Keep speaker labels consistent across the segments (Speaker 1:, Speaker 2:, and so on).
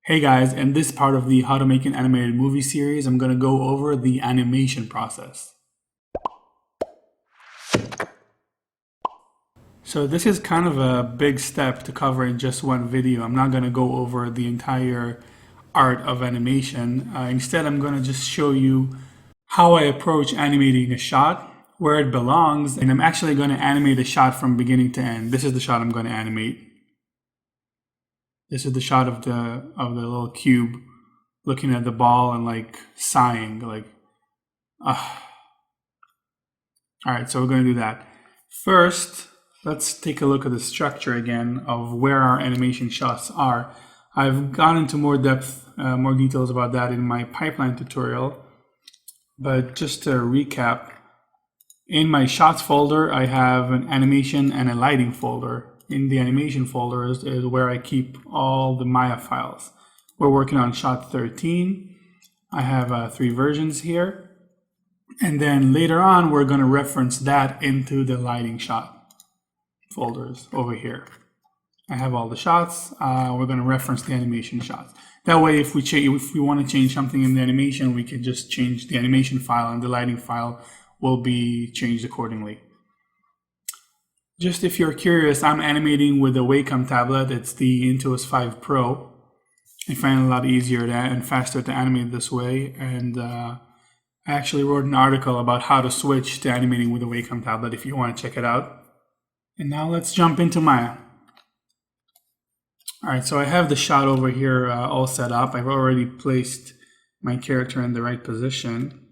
Speaker 1: Hey guys, in this part of the How to Make an Animated Movie series, I'm going to go over the animation process. So this is kind of a big step to cover in just one video. I'm not going to go over the entire art of animation. Instead, I'm going to just show you how I approach animating a shot, where it belongs, and I'm actually going to animate a shot from beginning to end. This is the shot I'm going to animate. This is the shot of the little cube looking at the ball and like sighing, like, ah. All right, so we're going to do that. First, let's take a look at the structure again of where our animation shots are. I've gone into more depth, more details about that in my pipeline tutorial. But just to recap, in my shots folder, I have an animation and a lighting folder. In the animation folder is where I keep all the Maya files. We're working on shot 13. I have 3 versions here. And then later on, we're going to reference that into the lighting shot folders over here. I have all the shots. We're going to reference the animation shots. That way, if we want to change something in the animation, we can just change the animation file, and the lighting file will be changed accordingly. Just if you're curious, I'm animating with a Wacom tablet. It's the Intuos 5 Pro. I find it a lot easier and faster to animate this way. And I actually wrote an article about how to switch to animating with a Wacom tablet if you want to check it out. And now let's jump into Maya. All right, so I have the shot over here all set up. I've already placed my character in the right position.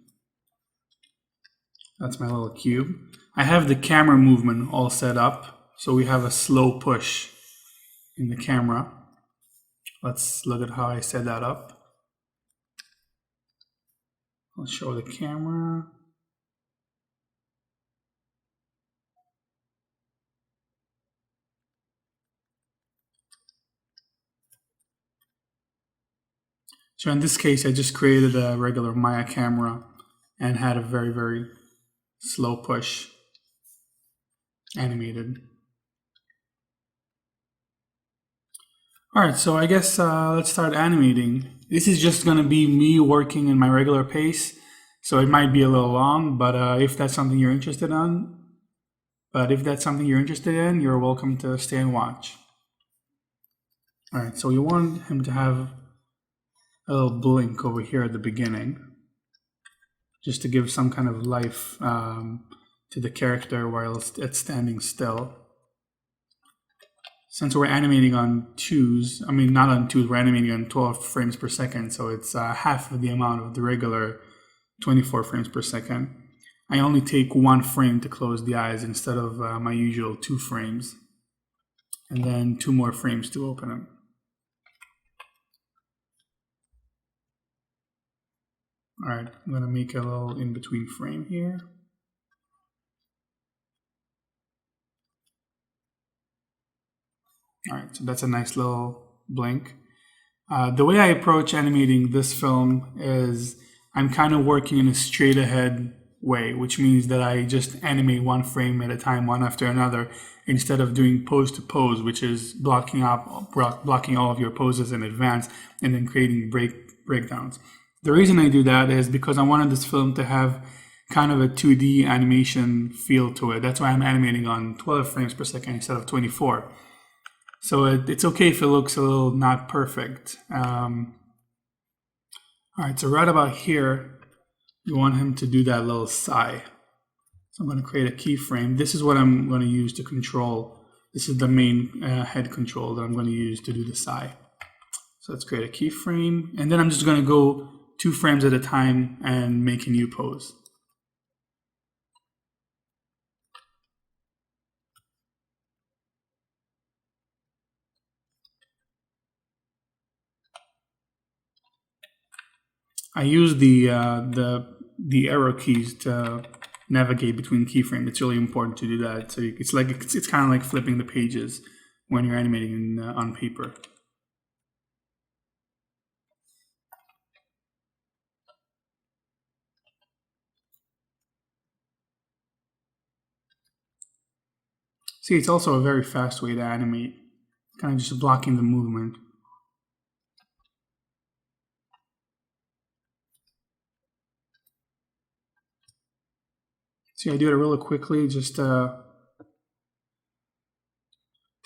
Speaker 1: That's my little cube. I have the camera movement all set up. So we have a slow push in the camera. Let's look at how I set that up. I'll show the camera. So in this case, I just created a regular Maya camera and had a very, very slow push animated. All right, so I guess let's start animating. This is just going to be me working in my regular pace, so it might be a little long, but if that's something you're interested in, you're welcome to stay and watch. All right, so you want him to have a little blink over here at the beginning, just to give some kind of life to the character while it's standing still. Since we're animating on not on 2s, we're animating on 12 frames per second, so it's half of the amount of the regular 24 frames per second. I only take 1 frame to close the eyes instead of my usual 2 frames, and then 2 more frames to open them. All right, I'm gonna make a little in-between frame here. All right, so that's a nice little blink. The way I approach animating this film is I'm kind of working in a straight ahead way, which means that I just animate 1 frame at a time, one after another, instead of doing pose to pose, which is blocking all of your poses in advance and then creating breakdowns. The reason I do that is because I wanted this film to have kind of a 2D animation feel to it. That's why I'm animating on 12 frames per second instead of 24. So it's okay if it looks a little not perfect. All right, so right about here, you want him to do that little sigh. So I'm going to create a keyframe. This is what I'm going to use to control. This is the main head control that I'm going to use to do the sigh. So let's create a keyframe, and then I'm just going to go 2 frames at a time and make a new pose. I use the arrow keys to navigate between keyframes. It's really important to do that. So it's kind of like flipping the pages when you're animating on paper. See, it's also a very fast way to animate, kind of just blocking the movement. See, I do it really quickly just to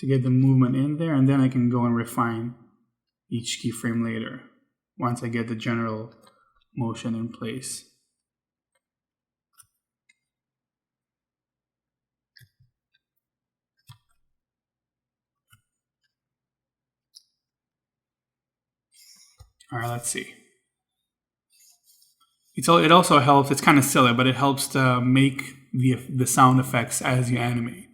Speaker 1: get the movement in there, and then I can go and refine each keyframe later once I get the general motion in place. All right, let's see. It also helps, it's kind of silly, but it helps to make the sound effects as you animate.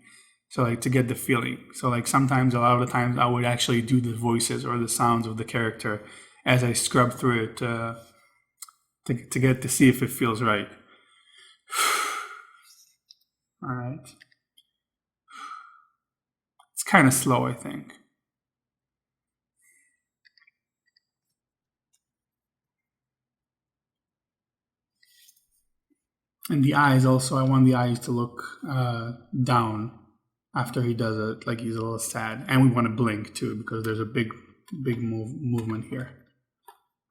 Speaker 1: So like to get the feeling. So like sometimes, a lot of the times I would actually do the voices or the sounds of the character as I scrub through it to get to see if it feels right. All right. It's kind of slow, I think. And the eyes also, I want the eyes to look down after he does it, like he's a little sad. And we want to blink too, because there's a big movement here.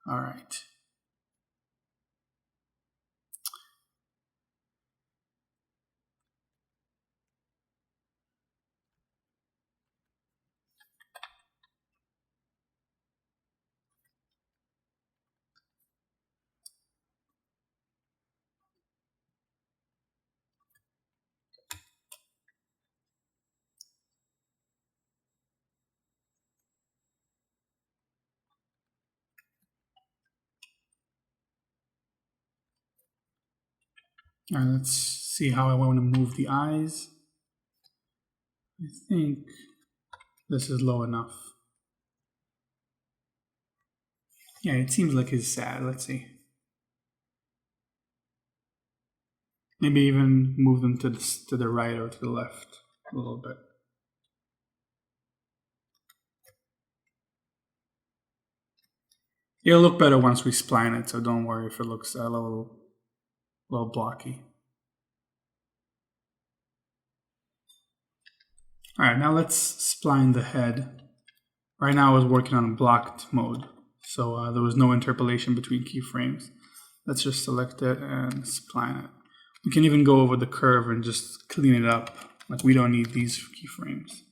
Speaker 1: All right. All right, let's see how I want to move the eyes. I think this is low enough. Yeah, it seems like he's sad. Let's see. Maybe even move them to the right or to the left a little bit. It'll look better once we spline it, so don't worry if it looks a little blocky. All right, now let's spline the head. Right now I was working on blocked mode, so there was no interpolation between keyframes. Let's just select it and spline it. We can even go over the curve and just clean it up. Like we don't need these keyframes.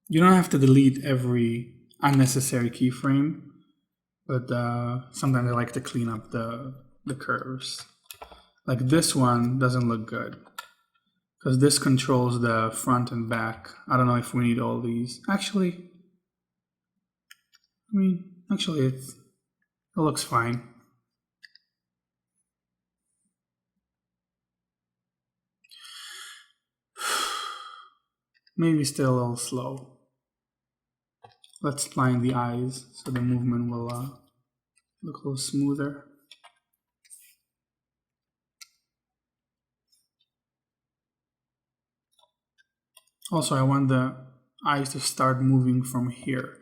Speaker 1: You don't have to delete every unnecessary keyframe, but sometimes I like to clean up the curves. Like this one doesn't look good because this controls the front and back. I don't know if we need all these. Actually, it looks fine. Maybe still a little slow. Let's spline the eyes so the movement will look a little smoother. Also, I want the eyes to start moving from here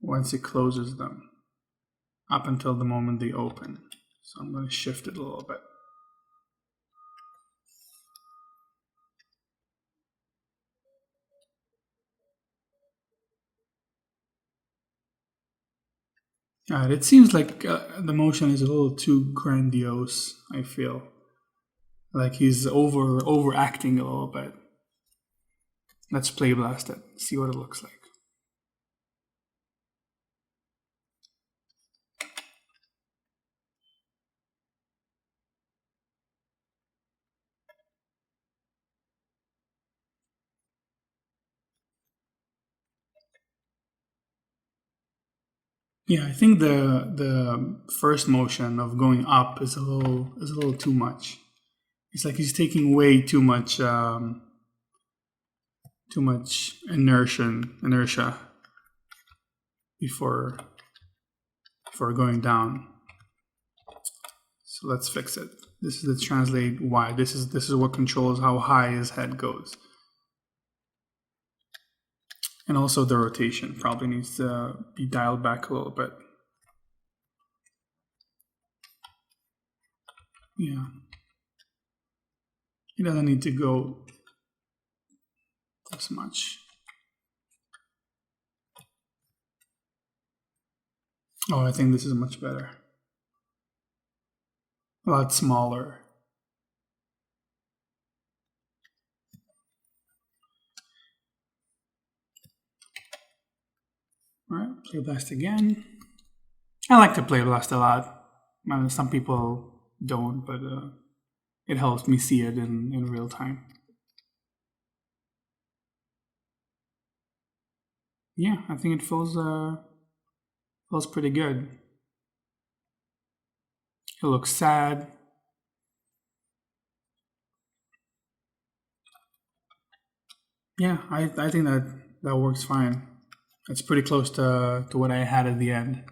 Speaker 1: once it closes them up until the moment they open. So I'm going to shift it a little bit. All right, it seems like the motion is a little too grandiose, I feel. Like he's overacting a little bit. Let's play blast it, see what it looks like. Yeah, I think the first motion of going up is a little too much. It's like he's taking way too much inertia before going down. So let's fix it. This is the translate Y. This is what controls how high his head goes. And also the rotation probably needs to be dialed back a little bit. Yeah. It doesn't need to go this much. Oh, I think this is much better. A lot smaller. All right, play blast again. I like to play blast a lot. Some people don't, but it helps me see it in real time. Yeah, I think it feels pretty good. It looks sad. Yeah, I think that works fine. It's pretty close to what I had at the end.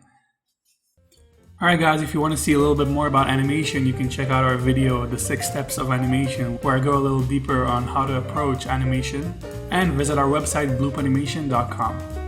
Speaker 1: Alright guys, if you want to see a little bit more about animation, you can check out our video, The 6 Steps of Animation, where I go a little deeper on how to approach animation, and visit our website, bloopanimation.com.